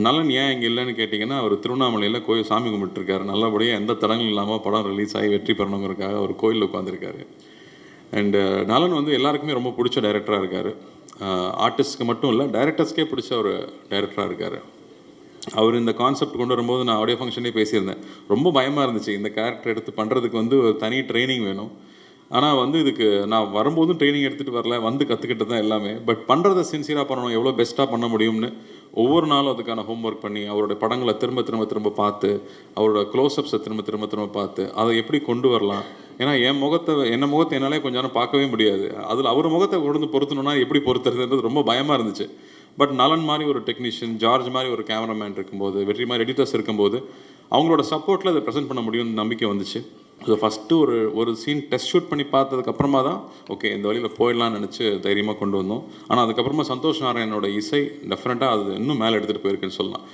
நலன் ஏன் இங்கே இல்லைன்னு கேட்டிங்கன்னா, அவர் திருவண்ணாமலையில் கோயில் சாமி கும்பிட்டுருக்காரு. நல்லபடியாக எந்த தடங்களும் இல்லாமல் படம் ரிலீஸ் ஆகி வெற்றி பெறணுங்கிறதுக்காக ஒரு கோயிலில் உட்காந்துருக்காரு. அண்டு நலன் வந்து எல்லாருக்குமே ரொம்ப பிடிச்ச டைரக்டராக இருக்கார். ஆர்டிஸ்ட்க்கு மட்டும் இல்லை, டைரக்டர்ஸ்க்கே பிடிச்ச ஒரு டைரக்டராக இருக்கார். அவர் இந்த கான்செப்ட் கொண்டு வரும்போது நான் ஆடியோ ஃபங்க்ஷனே பேசியிருந்தேன். ரொம்ப பயமாக இருந்துச்சு. இந்த கேரக்டர் எடுத்து பண்ணுறதுக்கு வந்து ஒரு தனி ட்ரைனிங் வேணும். ஆனால் வந்து இதுக்கு நான் வரும்போதும் ட்ரைனிங் எடுத்துகிட்டு வரல, வந்து கற்றுக்கிட்டு தான் எல்லாமே. பட் பண்ணுறதை சின்சியராக பண்ணணும், எவ்வளோ பெஸ்ட்டாக பண்ண முடியும்னு ஒவ்வொரு நாளும் அதுக்கான ஹோம்ஒர்க் பண்ணி, அவருடைய படங்களை திரும்ப திரும்ப திரும்ப பார்த்து, அவரோட க்ளோஸ்அப்ஸை திரும்ப திரும்ப திரும்ப பார்த்து, அதை எப்படி கொண்டு வரலாம். ஏன்னா என் முகத்தை என்னாலே கொஞ்ச நேரம் பார்க்கவே முடியாது. அதில் அவர் முகத்தை கொண்டு வந்து பொருத்தணும்னா எப்படி பொருத்துறதுன்றது ரொம்ப பயமாக இருந்துச்சு. பட் நலன் மாதிரி ஒரு டெக்னீஷியன், ஜார்ஜ் மாதிரி ஒரு கேமராமேன் இருக்கும்போது, வெற்றி மாதிரி எடிட்டர்ஸ் இருக்கும்போது, அவங்களோட சப்போர்ட்டில் அதை ப்ரெசென்ட் பண்ண முடியும்னு நம்பிக்கை வந்துச்சு. ஸோ ஃபஸ்ட்டு ஒரு சீன் டெஸ்ட் ஷூட் பண்ணி பார்த்ததுக்கப்புறமா தான் ஓகே இந்த வழியில் போயிடலான்னு நினச்சி தைரியமாக கொண்டு வந்தோம். ஆனால் அதுக்கப்புறமா சந்தோஷ் நாராயணனோட இசை டெஃபினட்டாக அது இன்னும் மேலே எடுத்துகிட்டு போயிருக்குன்னு சொல்லலாம்.